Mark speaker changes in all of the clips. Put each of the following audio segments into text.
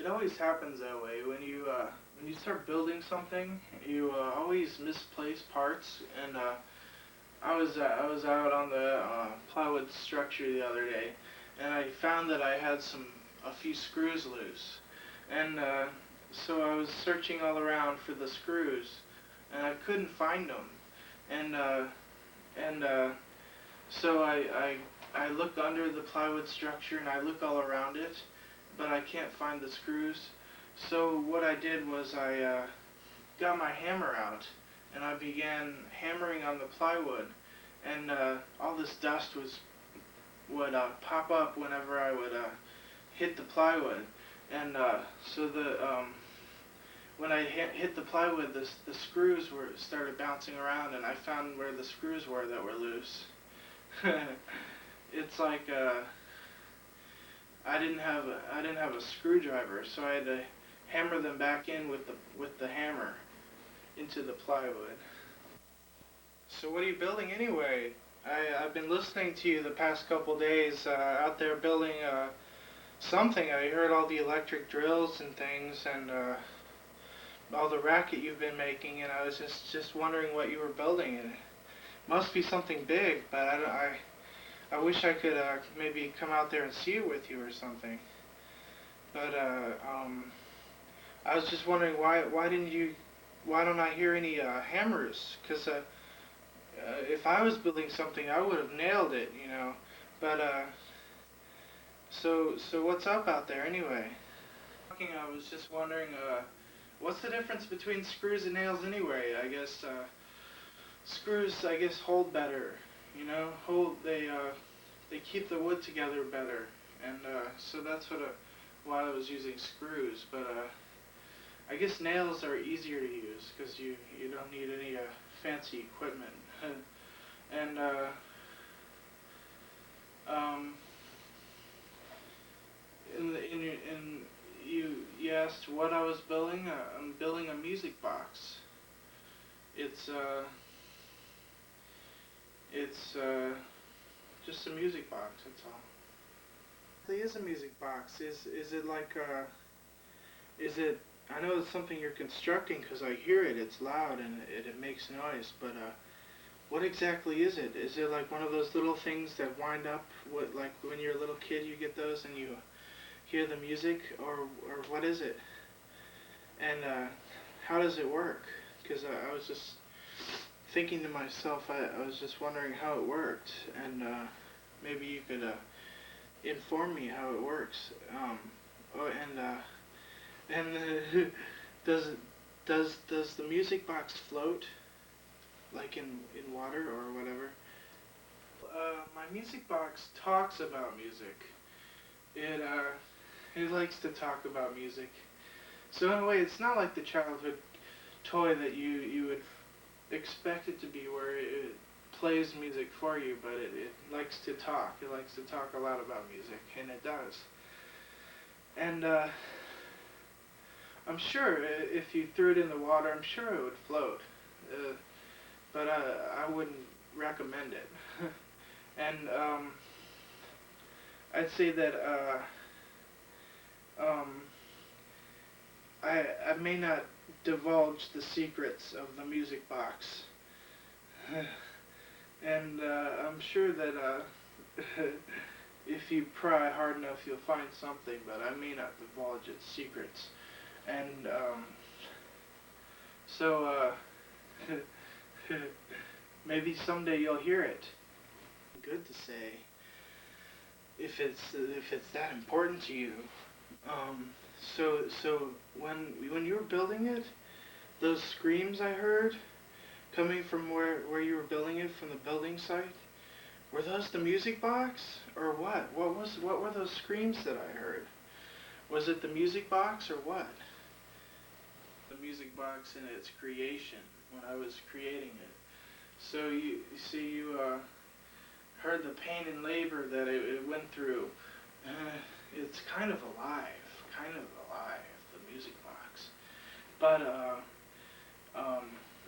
Speaker 1: It always happens that way when you start building something. You always misplace parts, and I was out on the plywood structure the other day, and I found that I had a few screws loose, and so I was searching all around for the screws, and I couldn't find them, and and so I look under the plywood structure and I look all around it, but I can't find the screws. So what I did was I got my hammer out and I began hammering on the plywood, and all this dust would pop up whenever I would hit the plywood, and so the when I hit the plywood, the screws were started bouncing around, and I found where the screws were that were loose. It's like I didn't have a screwdriver, so I had to hammer them back in with the hammer into the plywood. So what are you building anyway? I've been listening to you the past couple days out there building something. I heard all the electric drills and things, and all the racket you've been making, and I was just wondering what you were building. And it must be something big, but I wish I could maybe come out there and see it with you or something. But I was just wondering why don't I hear any hammers? Because if I was building something, I would have nailed it, you know. But so what's up out there anyway? I was just wondering, what's the difference between screws and nails anyway? I guess screws, I guess, hold better. You know, they keep the wood together better, and so that's why I was using screws. But I guess nails are easier to use because you don't need any fancy equipment. And um, in you asked what I was building. I'm building a music box. It's just a music box. That's all. It is a music box. Is it like is it? I know it's something you're constructing because I hear it. It's loud and it makes noise. But what exactly is it? Is it like one of those little things that wind up? What, like when you're a little kid, you get those and you hear the music, or what is it? And how does it work? Because I was just thinking to myself, I was just wondering how it worked, and maybe you could inform me how it works. Oh, and does does the music box float like in water or whatever? My music box talks about music. It it likes to talk about music. So in a way, it's not like the childhood toy that you would expect it to be, where it plays music for you, but it likes to talk. It likes to talk a lot about music, and it does. And I'm sure if you threw it in the water, I'm sure it would float. Uh, but I wouldn't recommend it. And I'd say that um, I may not divulge the secrets of the music box. And I'm sure that if you pry hard enough, you'll find something, but I may not divulge its secrets. And so maybe someday you'll hear it. Good to say if it's that important to you. So when you were building it, those screams I heard coming from where you were building it, from the building site, were those the music box or what? What were those screams that I heard? Was it the music box or what? The music box in its creation, when I was creating it. So you see, you heard the pain and labor that it went through. It's kind of alive, the music box. But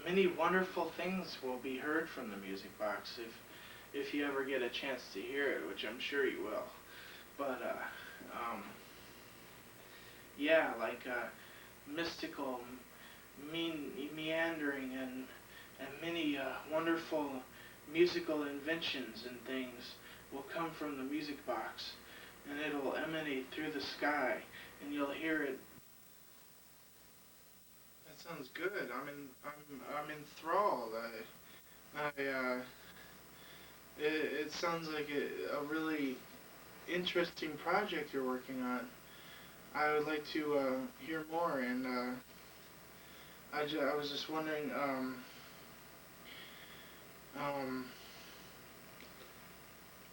Speaker 1: many wonderful things will be heard from the music box if you ever get a chance to hear it, which I'm sure you will. But yeah, like mystical, meandering, and many wonderful musical inventions and things will come from the music box, and it'll emanate through the sky, and you'll hear it. That sounds good. I'm enthralled. It sounds like a really interesting project you're working on. I would like to hear more, and I was just wondering, um,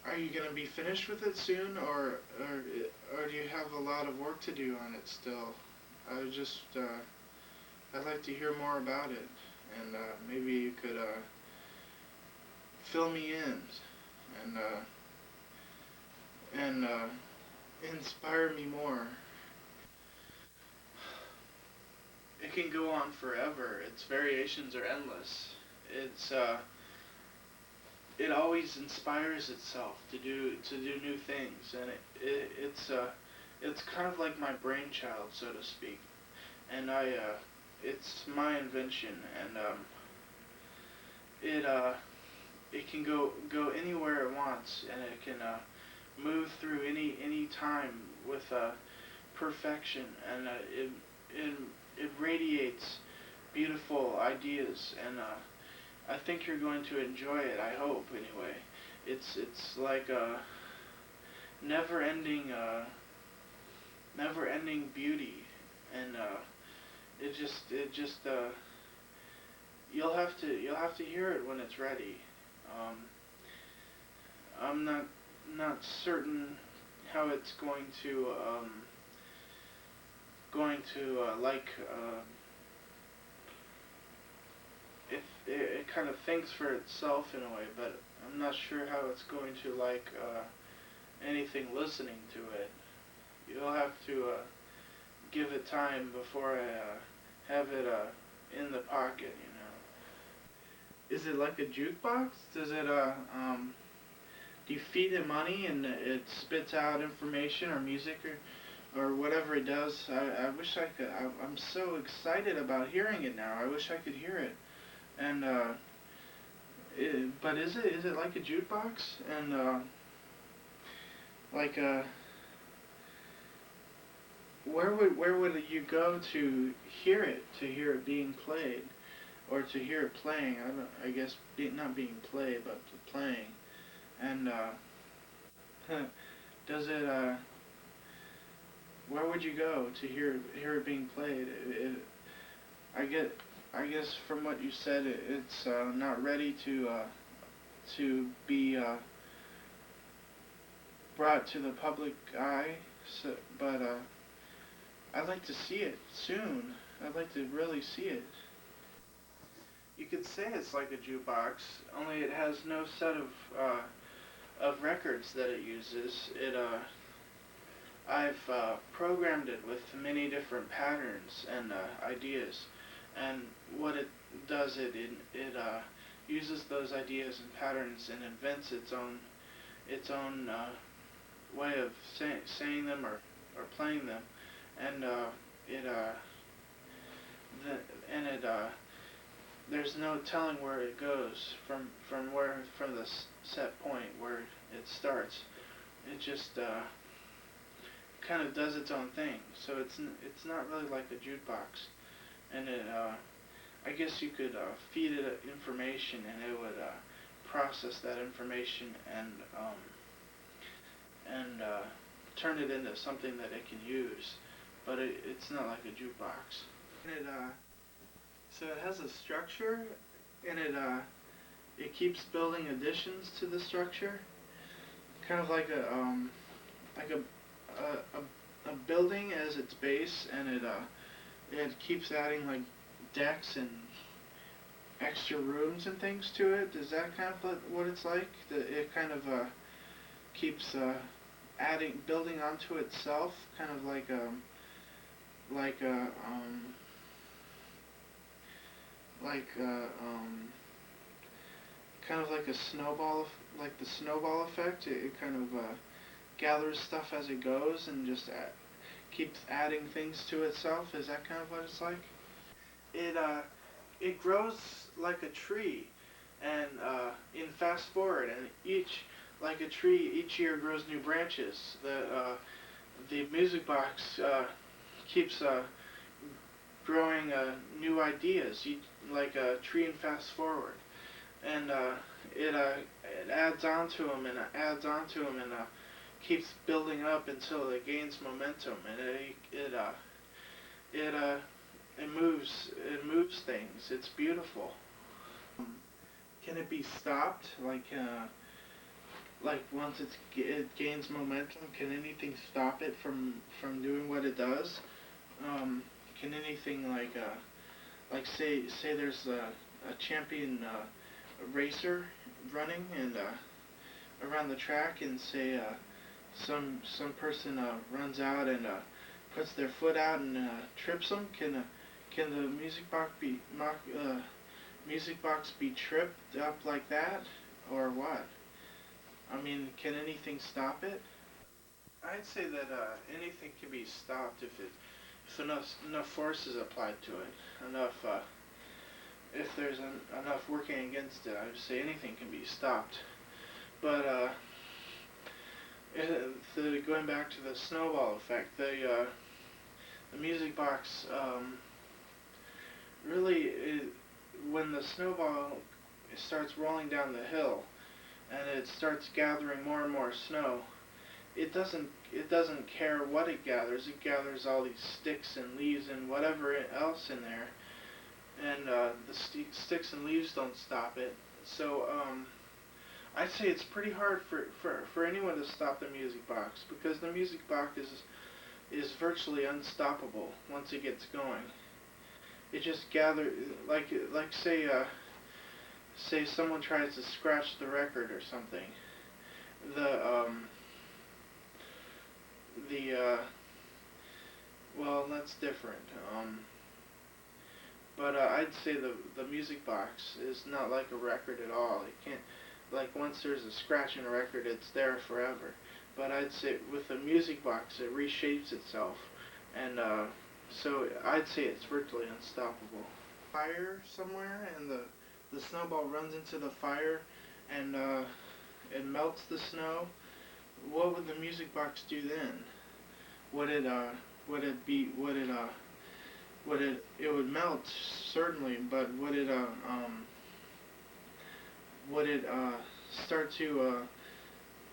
Speaker 1: are you gonna be finished with it soon, or do you have a lot of work to do on it still? I was just, I'd like to hear more about it, and maybe you could fill me in, and inspire me more. It can go on forever. Its variations are endless. It's it always inspires itself to do new things, and it's kind of like my brainchild, so to speak. And it's my invention, and it it can go anywhere it wants, and it can move through any time with perfection, and it it radiates beautiful ideas, and I think you're going to enjoy it. I hope, anyway. It's like a never-ending never-ending beauty, and it just you'll have to hear it when it's ready. Um, I'm not certain how it's going to if it kind of thinks for itself in a way, but I'm not sure how it's going to like anything listening to it. You'll have to give it time before I have it in the pocket, you know. Is it like a jukebox? Does it do you feed it money and it spits out information or music or whatever it does? I wish I could. I'm so excited about hearing it now. I wish I could hear it. And but is it like a jukebox? And like where would you go to hear it being played, or to hear it playing? I guess not being played, but playing. And does it where would you go to hear it being played? I get I guess from what you said, it's not ready to be brought to the public eye. So, but I'd like to see it soon. I'd like to really see it. You could say it's like a jukebox, only it has no set of records that it uses. I've programmed it with many different patterns and ideas, and what it does, it uses those ideas and patterns and invents its own way of saying them or playing them, and it the, and it there's no telling where it goes from the set point where it starts. It just kind of does its own thing. So it's not really like a jukebox, and it I guess you could feed it information, and it would process that information and turn it into something that it can use. But it's not like a jukebox. And so it has a structure, and it keeps building additions to the structure, kind of like a building as its base, and it keeps adding like decks and extra rooms and things to it. Is that kind of what it's like? It kind of keeps building onto itself, kind of like a like kind of like a snowball, like the snowball effect. It kind of gathers stuff as it goes, and just keeps adding things to itself. Is that kind of what it's like? It it grows like a tree, and in fast forward, and each like a tree, each year grows new branches. The music box keeps growing new ideas, like a tree in fast forward, and it adds onto them and adds onto them and keeps building up until it gains momentum, and it moves things. It's beautiful. Can it be stopped? Like once it gains momentum, can anything stop it from doing what it does? Can anything like say there's a champion racer running and around the track, and say some person runs out and puts their foot out and trips them. Can the music box be tripped up like that, or what? I mean, can anything stop it? I'd say that anything can be stopped if enough force is applied to it, enough if there's enough working against it. I'd say anything can be stopped. But going back to the snowball effect, the music box really when the snowball starts rolling down the hill and it starts gathering more and more snow, it doesn't care what it gathers. It gathers all these sticks and leaves and whatever else in there, and the sticks and leaves don't stop it. So I'd say it's pretty hard for anyone to stop the music box, because the music box is virtually unstoppable once it gets going. It just gathers, like say someone tries to scratch the record or something. The well, that's different. But I'd say the music box is not like a record at all. It can't, like, once there's a scratch in a record, it's there forever. But I'd say with the music box, it reshapes itself, and so I'd say it's virtually unstoppable. Fire somewhere, and the snowball runs into the fire, and it melts the snow. What would the music box do then? Would it would it be would it would it would melt, certainly, but would it start to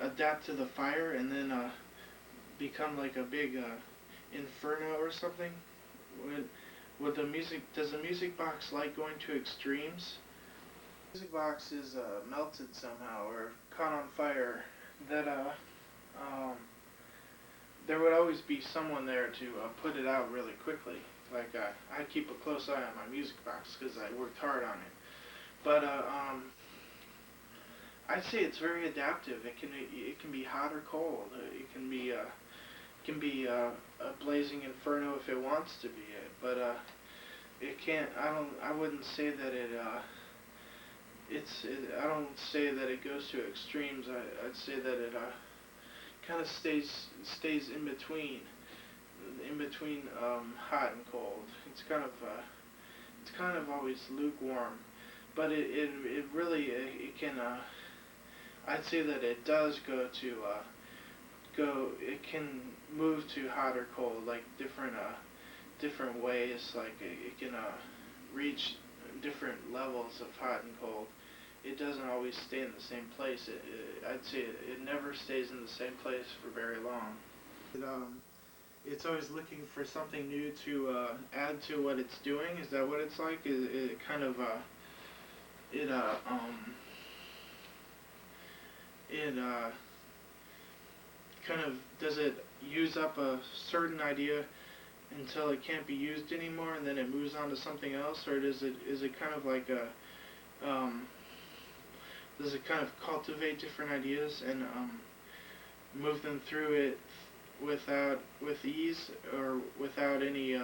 Speaker 1: adapt to the fire and then become like a big inferno or something? Would the music Does the music box like going to extremes? The music box is melted somehow or caught on fire. That there would always be someone there to put it out really quickly. Like I keep a close eye on my music box because I worked hard on it. But I'd say it's very adaptive. It can be hot or cold. It can be a blazing inferno if it wants to be it. But it can't. I wouldn't say that I don't say that it goes to extremes. I'd say that it kind of stays in between hot and cold. It's kind of always lukewarm, but it really it can. I'd say that it does it can move to hot or cold, like different ways. Like it can reach different levels of hot and cold. It doesn't always stay in the same place. I'd say it never stays in the same place for very long. It's always looking for something new to add to what it's doing. Is that what it's like? It kind of it kind of does it use up a certain idea until it can't be used anymore, and then it moves on to something else, or is it kind of like a does it kind of cultivate different ideas and move them through it with ease or without any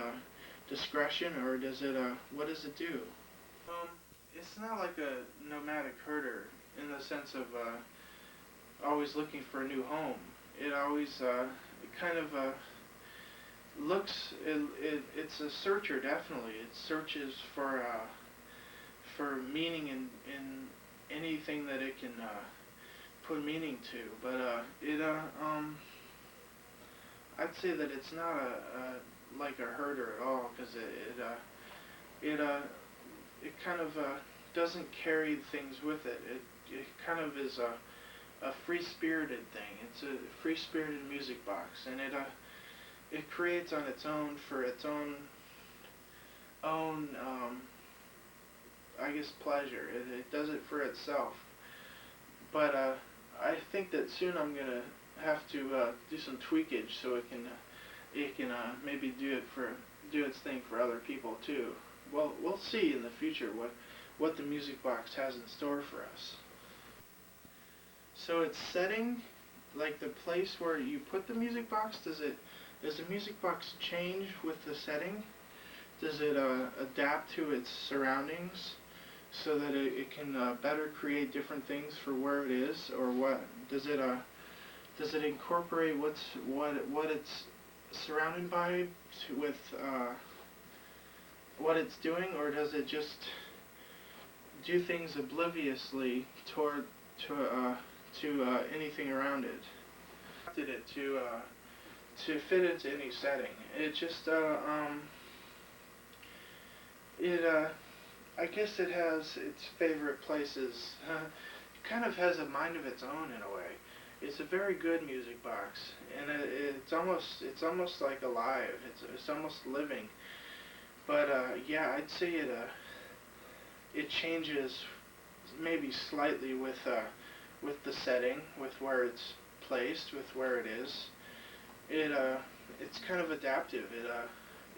Speaker 1: discretion, or does it what does it do? It's not like a nomadic herder in the sense of always looking for a new home. It always it kind of it's a searcher, definitely. It searches for meaning in anything that it can put meaning to. But I'd say that it's not a like a herder at all, because it it kind of doesn't carry things with it. It kind of is a free-spirited thing. It's a free-spirited music box, and it creates on its own for its own I guess pleasure. It does it for itself. But I think that soon I'm gonna have to do some tweakage so it can maybe do its thing for other people too. Well, we'll see in the future what the music box has in store for us. So its setting, like the place where you put the music box, does the music box change with the setting? Does it adapt to its surroundings so that it can better create different things for where it is, or what? Does it incorporate what it's surrounded by with what it's doing, or does it just do things obliviously toward to anything around it? Adapted it to fit into any setting. It just it I guess it has its favorite places. It kind of has a mind of its own in a way. It's a very good music box, and it's almost like alive. It's almost living. But yeah, I'd say it changes maybe slightly with the setting, with where it's placed, with where it is. It's kind of adaptive.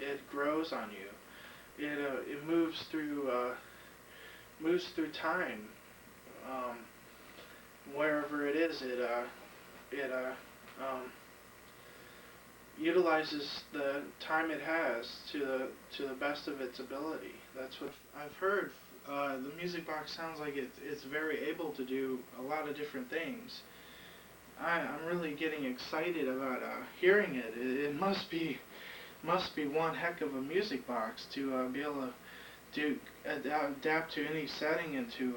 Speaker 1: It grows on you. It moves through time. Um, Wherever it is, it utilizes the time it has to the best of its ability. That's what I've heard. The music box sounds like it's very able to do a lot of different things. I'm really getting excited about hearing it. It must be one heck of a music box to be able to adapt to any setting and to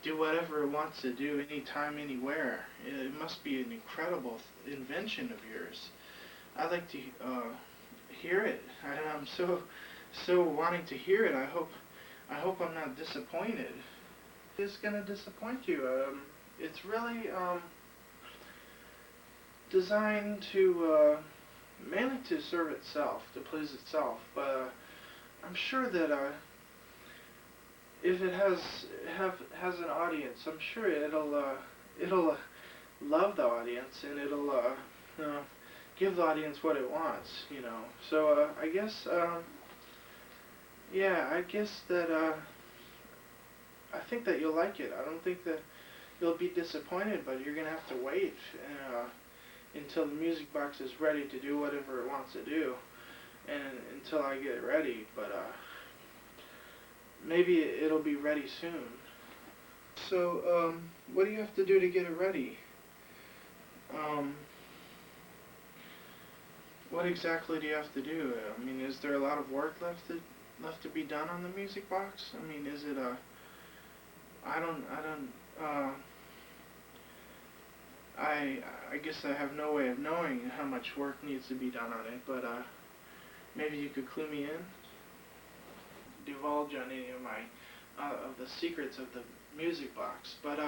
Speaker 1: do whatever it wants to do anytime, anywhere. It must be an incredible invention of yours. I'd like to hear it. I'm so wanting to hear it. I hope I'm not disappointed. It's gonna disappoint you. It's really designed to mainly to serve itself, to please itself. But I'm sure that if it has an audience, I'm sure it'll love the audience, and it'll you know, give the audience what it wants. You know. So I guess yeah, I guess that I think that you'll like it. I don't think that you'll be disappointed, but you're gonna have to wait until the music box is ready to do whatever it wants to do, and until I get it ready. But maybe it'll be ready soon. So what do you have to do to get it ready? Um, what exactly do you have to do? I mean, is there a lot of work left to be done on the music box? I mean, is it I don't I guess I have no way of knowing how much work needs to be done on it, but maybe you could clue me in. Divulge on any of my of the secrets of the music box, but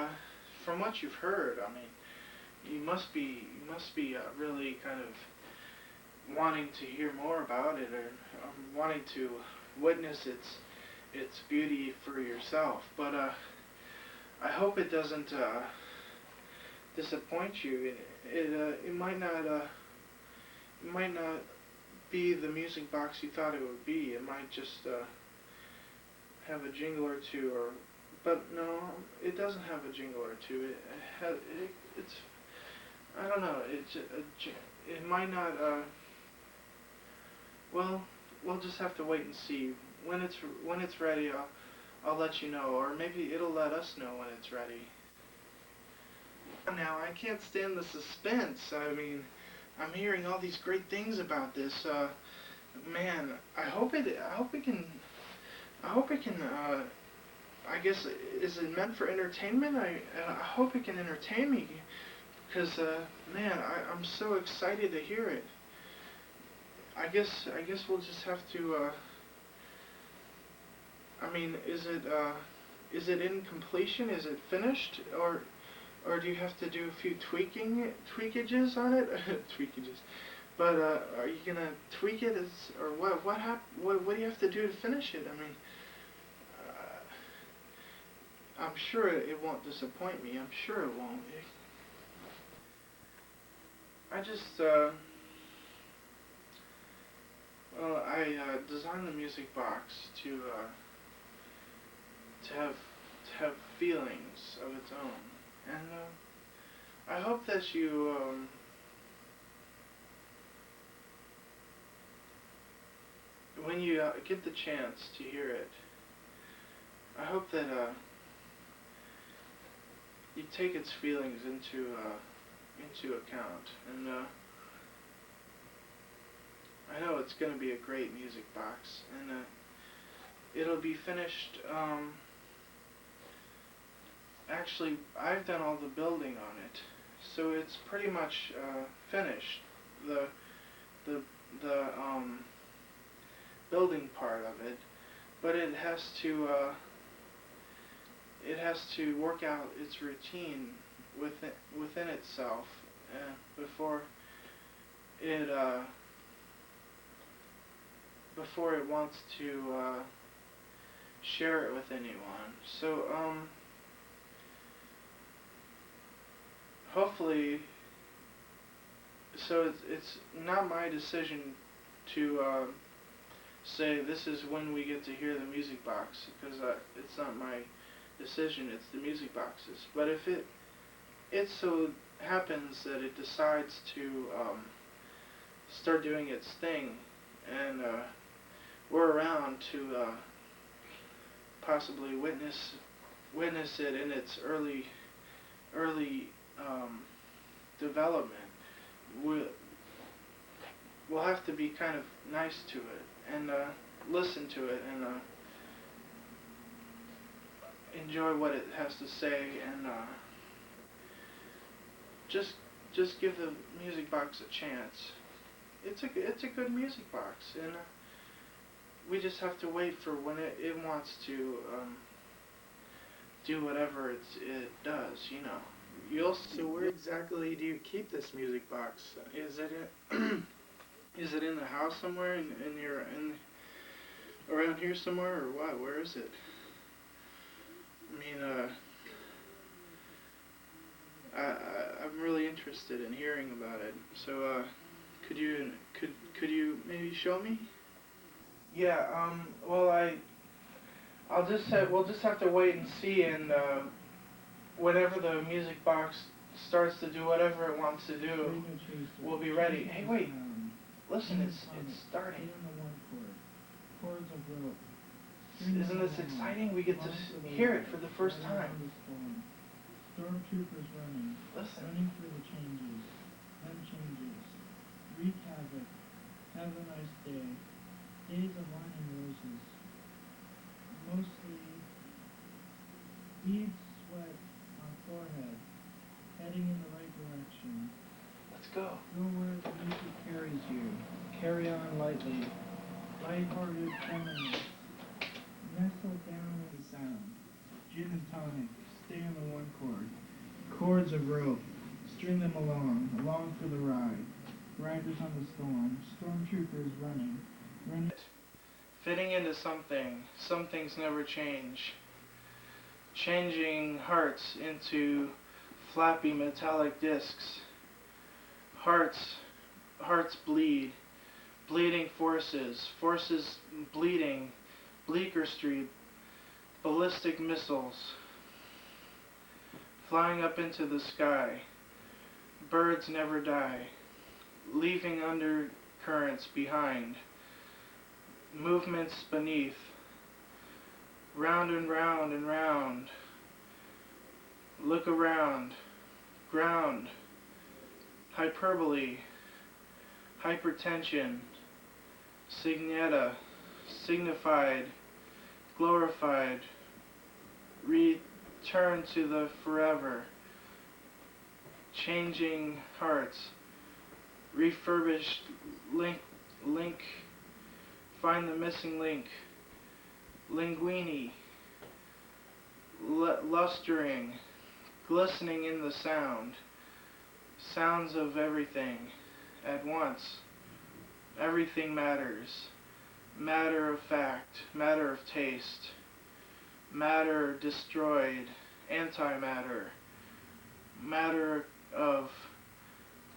Speaker 1: from what you've heard, I mean, you must be really kind of wanting to hear more about it, or wanting to witness its beauty for yourself. But I hope it doesn't disappoint you. It might not be the music box you thought it would be. It might just have a jingle or two, but no, it doesn't have a jingle or two. It's I don't know. It might not. Well, we'll just have to wait and see. When it's ready, I'll let you know, or maybe it'll let us know when it's ready. Now, I can't stand the suspense. I mean, I'm hearing all these great things about this. Man, I hope it can. I guess is it meant for entertainment? I hope it can entertain me, because man, I'm so excited to hear it. I guess we'll just have to. I mean, is it in completion? Is it finished, or do you have to do a few tweakages on it? Tweakages. But are you gonna tweak it or what? What do you have to do to finish it? I mean, I'm sure it won't disappoint me. I'm sure it won't. I just well, I designed the music box to have feelings of its own, and I hope that you when you get the chance to hear it, I hope that you take its feelings into account, and I know it's going to be a great music box, and it'll be finished. Actually, I've done all the building on it, so it's pretty much finished. The building part of it, but it has to work out its routine within itself it before it wants to share it with anyone. So hopefully, so it's not my decision to say this is when we get to hear the music box, because it's not my decision, it's the music box's. But if it so happens that it decides to start doing its thing, and we're around to possibly witness it in its early development, we'll have to be kind of nice to it and listen to it and enjoy what it has to say, and just give the music box a chance. It's a good music box, and we just have to wait for when it wants to do whatever it does, you know. You'll see. So where exactly do you keep this music box? Is it is it in the house somewhere, in around here somewhere, or what? Where is it? I mean, I'm really interested in hearing about it. So, could you maybe show me? Yeah. Well, we'll just have to wait and see, and whenever the music box starts to do whatever it wants to do, we'll be ready. Hey, wait. Listen, it's starting. Isn't this exciting? We get to hear it for the first time.
Speaker 2: Stormtroopers running,
Speaker 1: Listen.
Speaker 2: running through the changes, then changes, wreak havoc, have a nice day, days of wine and roses, mostly beads sweat on forehead, heading in the right direction.
Speaker 1: Let's go.
Speaker 2: Go where the music carries you, carry on lightly, lighthearted friendliness, nestle down in the sound, gin and tonic, stay on the one chord. Cords of rope, string them along for the ride. Riders on the storm, stormtroopers running.
Speaker 1: Fitting into something. Some things never change. Changing hearts into flappy metallic discs. Hearts bleed. Bleeding forces. Forces bleeding. Bleecker Street. Ballistic missiles. Flying up into the sky. Birds never die. Leaving undercurrents behind. Movements beneath. Round and round and round. Look around. Ground. Hyperbole. hypertension, signeta, signified, glorified, return to the forever, changing hearts, refurbished, link, find the missing link, linguini, lustering, glistening in the sound, sounds of everything at once, everything matters, matter of fact, matter of taste, matter destroyed, antimatter, matter of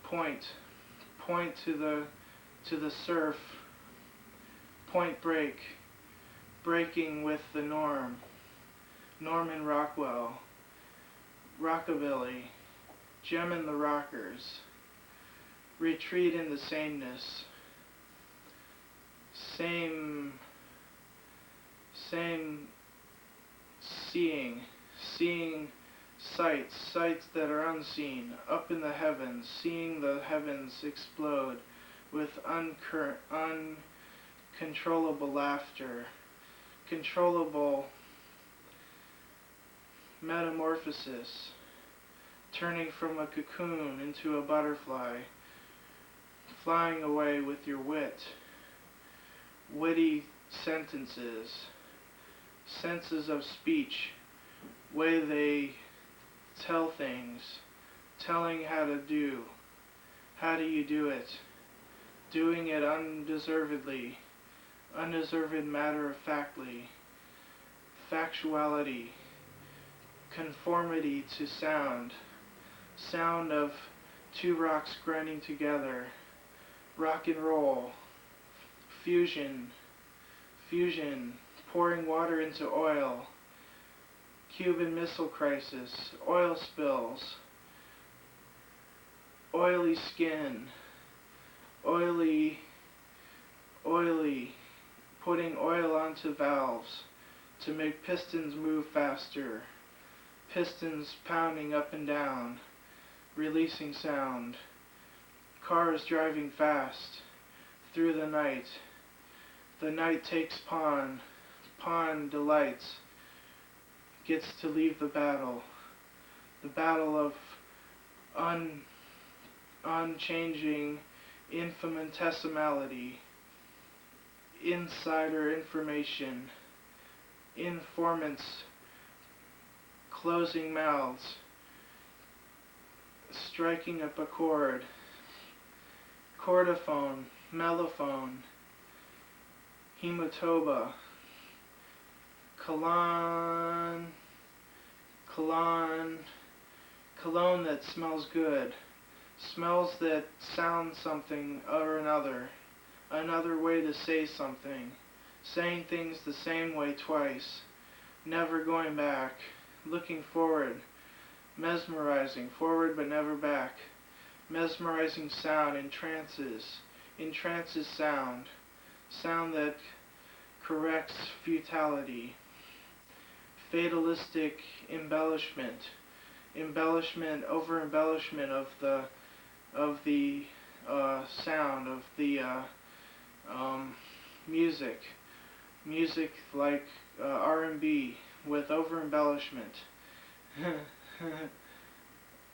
Speaker 1: point to the surf, point break, breaking with the norm, Norman Rockwell, rockabilly, Gem and the Rockers, retreat in the sameness, same seeing sights that are unseen, up in the heavens, seeing the heavens explode with uncontrollable laughter, controllable metamorphosis, turning from a cocoon into a butterfly, flying away with your witty sentences, senses of speech, way they tell things, telling how to do. How do you do it? Doing it undeservedly, undeserved matter-of-factly, factuality, conformity to sound, sound of two rocks grinding together, rock and roll, fusion, pouring water into oil, Cuban Missile Crisis, oil spills, oily skin, oily, putting oil onto valves to make pistons move faster, pistons pounding up and down, releasing sound, cars driving fast through the night takes pawn delights, gets to leave the battle of unchanging infinitesimality, insider information, informants, closing mouths, striking up a chord, chordophone, mellophone, hematoba, cologne that smells good, smells that sound something or another way to say something, saying things the same way twice, never going back, looking forward, mesmerizing, forward but never back, mesmerizing sound, entrances sound that corrects futility, fatalistic embellishment, over-embellishment of the sound, of the music like R&B with over-embellishment,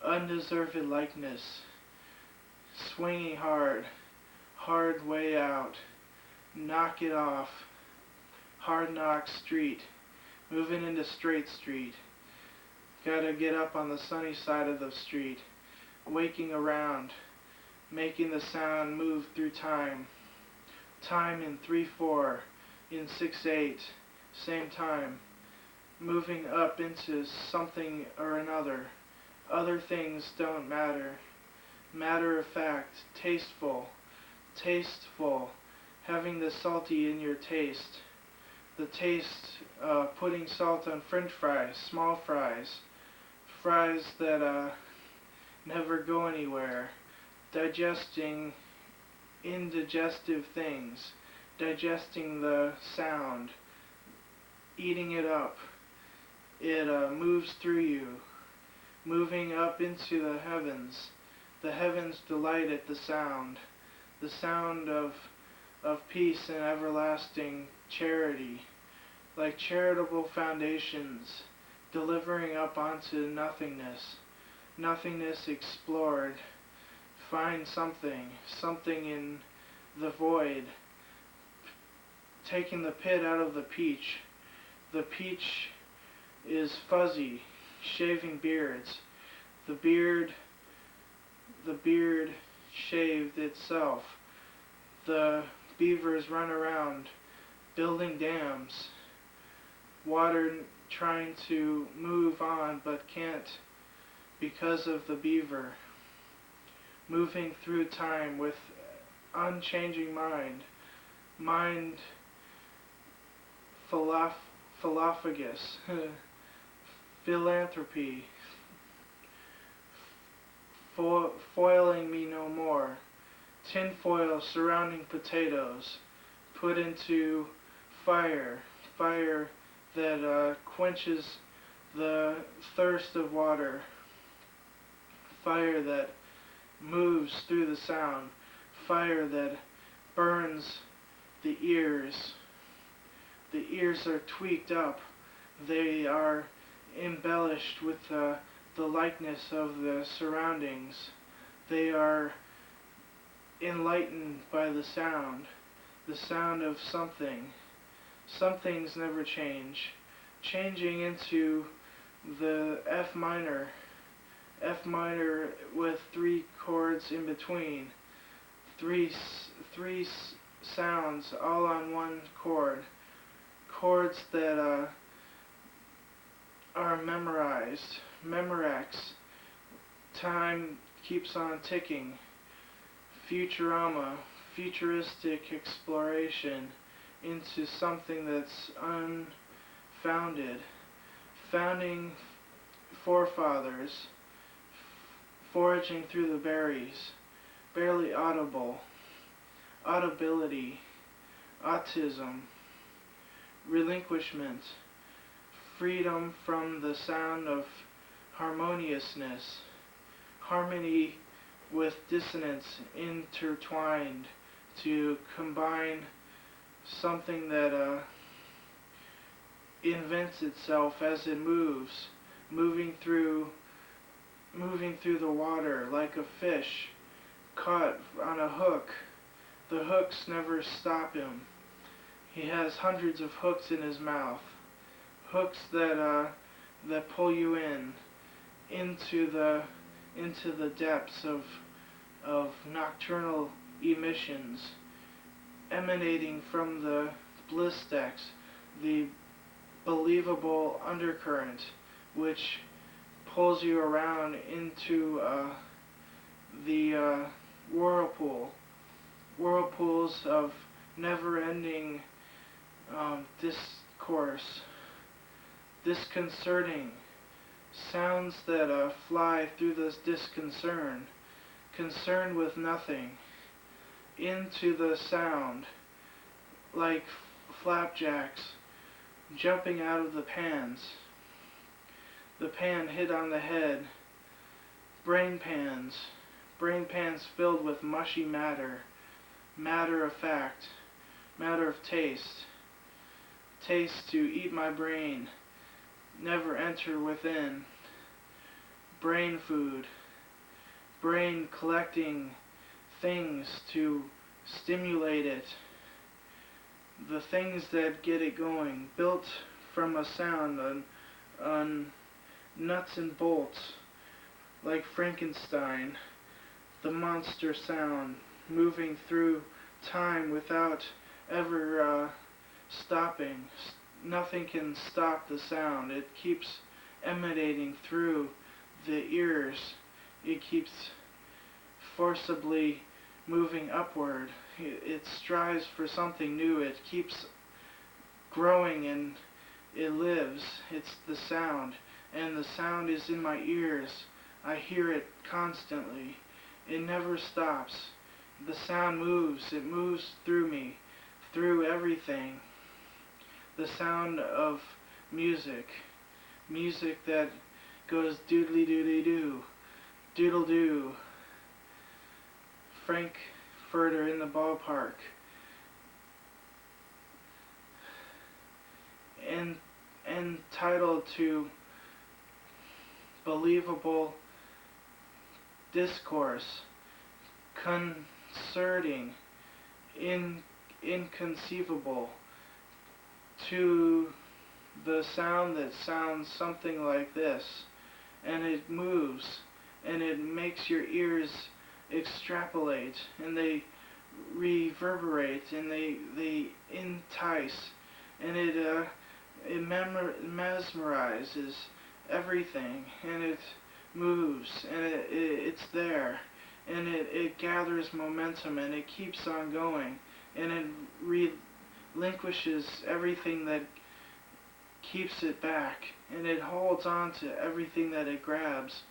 Speaker 1: undeserved likeness, swinging hard way out, knock it off, hard knock street, moving into straight street, gotta get up on the sunny side of the street, waking around, making the sound move through time in 3/4, in 6/8, same time, moving up into something or another, other things don't matter, matter of fact, tasteful, having the salty in your taste, the taste, putting salt on french fries, small fries that never go anywhere, digesting indigestive things, digesting the sound, eating it up, it moves through you, moving up into the heavens delight at the sound, the sound of peace and everlasting charity, like charitable foundations, delivering up onto nothingness, nothingness explored, find something, something in the void, taking the pit out of the peach. The peach is fuzzy, shaving beards. The beard shaved itself. The beavers run around building dams, water trying to move on but can't because of the beaver, moving through time with unchanging mind philophagus, philanthropy, foiling me no more, tinfoil surrounding potatoes, put into fire, fire that quenches the thirst of water, fire that moves through the sound, fire that burns the ears. The ears are tweaked up. They are embellished with the likeness of the surroundings. They are enlightened by the sound of something. Some things never change. Changing into the F minor with 3 chords in between, three sounds all on one chord, chords that are memorized, Memorex. Time keeps on ticking. Futurama, futuristic exploration into something that's unfounded. Founding forefathers, foraging through the berries, barely audible, audibility, autism, relinquishment, freedom from the sound of harmoniousness, harmony with dissonance intertwined to combine something that invents itself as it moves, moving through the water like a fish caught on a hook. The hooks never stop him. He has hundreds of hooks in his mouth, hooks that pull you into the depths of nocturnal emissions, emanating from the bliss decks, the believable undercurrent, which pulls you around into the whirlpools of never-ending discourse, disconcerting sounds that fly through this disconcern, concerned with nothing, into the sound, like flapjacks jumping out of the pans. The pan hit on the head, brain pans filled with mushy matter, matter of fact, matter of taste, taste to eat my brain, never enter within, brain food, brain collecting things to stimulate it, the things that get it going, built from a sound on nuts and bolts, like Frankenstein, the monster sound, moving through time without ever stopping. Nothing can stop the sound. It keeps emanating through the ears. It keeps forcibly moving upward. It strives for something new. It keeps growing and it lives. It's the sound. And the sound is in my ears. I hear it constantly. It never stops. The sound moves. It moves through me, through everything. The sound of music. Music that goes doodly doodly doo, doodle doo. further in the ballpark. And entitled to believable discourse, concerning, inconceivable, to the sound that sounds something like this, and it moves, and it makes your ears extrapolate, and they reverberate, and they entice, and it mesmerizes everything, and it moves, and it's there, and it gathers momentum, and it keeps on going, and it relinquishes everything that keeps it back, and it holds on to everything that it grabs,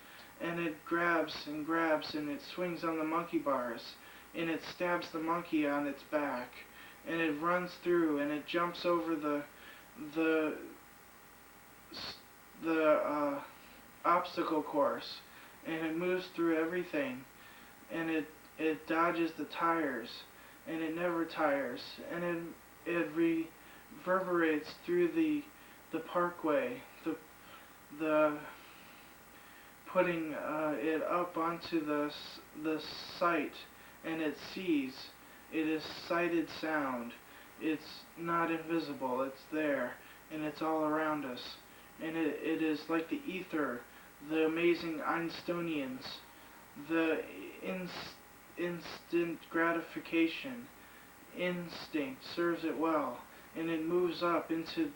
Speaker 1: and it grabs, and it swings on the monkey bars, and it stabs the monkey on its back, and it runs through, and it jumps over the obstacle course, and it moves through everything, and it dodges the tires, and it never tires, and it reverberates through the parkway, the putting it up onto the site, and it sees. It is sighted sound. It's not invisible. It's there, and it's all around us. And it is like the ether, the amazing Einsteinians, the instant gratification. Instinct serves it well, and it moves up into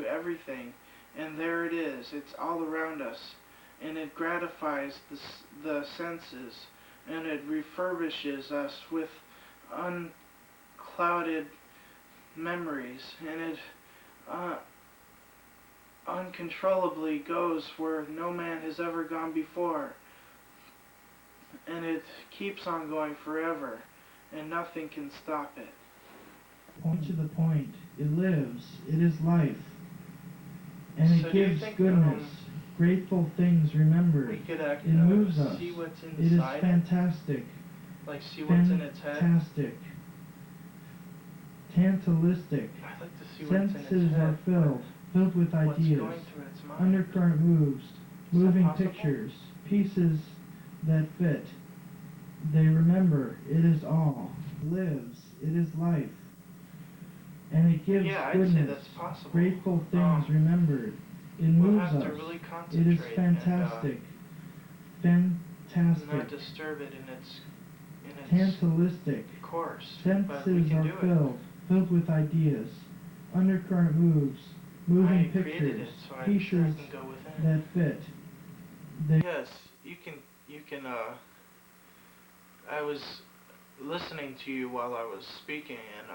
Speaker 1: everything, and there it is. It's all around us, and it gratifies the senses, and it refurbishes us with unclouded memories, and it uncontrollably goes where no man has ever gone before, and it keeps on going forever, and nothing can stop it.
Speaker 2: Point to the point. It lives. It is life. And
Speaker 1: So
Speaker 2: it
Speaker 1: do you
Speaker 2: gives
Speaker 1: think,
Speaker 2: goodness. Grateful things remembered.
Speaker 1: We could
Speaker 2: It moves us.
Speaker 1: see what's
Speaker 2: It is
Speaker 1: inside
Speaker 2: fantastic.
Speaker 1: Like see what's in its head?
Speaker 2: Fantastic. Tantalistic.
Speaker 1: I'd like to see what's in its
Speaker 2: Senses
Speaker 1: head.
Speaker 2: are filled with
Speaker 1: What's
Speaker 2: ideas.
Speaker 1: going through its mind?
Speaker 2: Undercurrent moves.
Speaker 1: that
Speaker 2: Moving
Speaker 1: possible?
Speaker 2: pictures. Pieces that fit. They remember. It is all. Lives. It is life. And it gives
Speaker 1: Yeah, I'd
Speaker 2: goodness.
Speaker 1: say that's possible.
Speaker 2: Grateful things remembered. It
Speaker 1: We'll
Speaker 2: moves
Speaker 1: have
Speaker 2: us.
Speaker 1: to really
Speaker 2: It
Speaker 1: concentrate
Speaker 2: is fantastic.
Speaker 1: and
Speaker 2: Fantastic.
Speaker 1: not disturb it in its
Speaker 2: Tantalistic.
Speaker 1: course. But we
Speaker 2: Senses
Speaker 1: can
Speaker 2: are
Speaker 1: do
Speaker 2: filled with ideas. Undercurrent moves.
Speaker 1: it.
Speaker 2: Moving
Speaker 1: I created
Speaker 2: pictures.
Speaker 1: it, so I'm sure I
Speaker 2: Pieces
Speaker 1: can go within it.
Speaker 2: that fit. They
Speaker 1: Yes, you can, I was listening to you while I was speaking, and,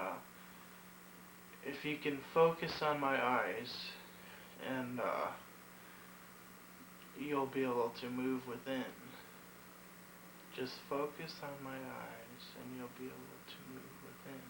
Speaker 1: if you can focus on my eyes, and, you'll be able to move within. Just focus on my eyes, and you'll be able to move within.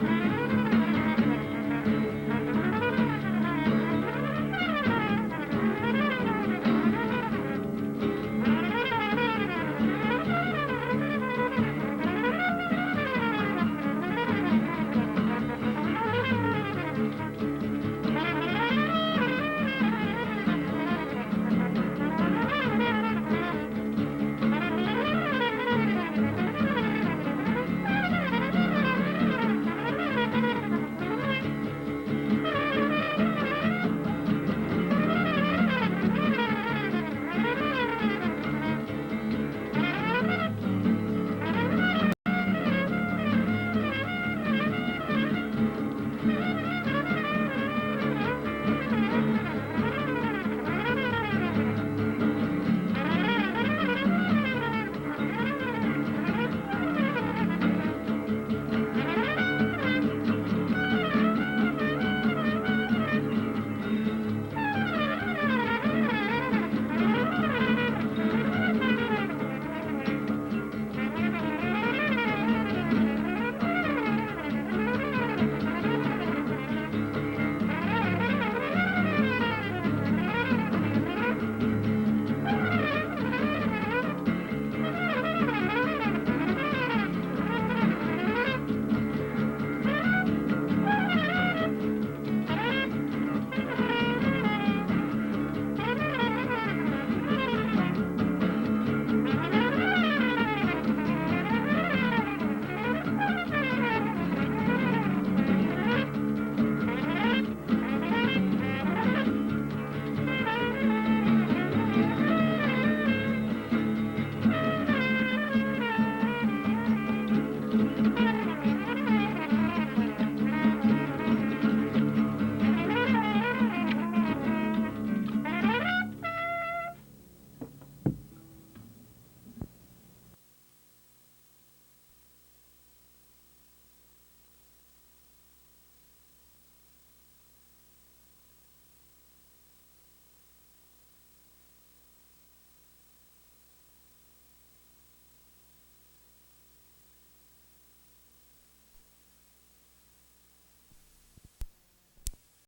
Speaker 2: Thank you.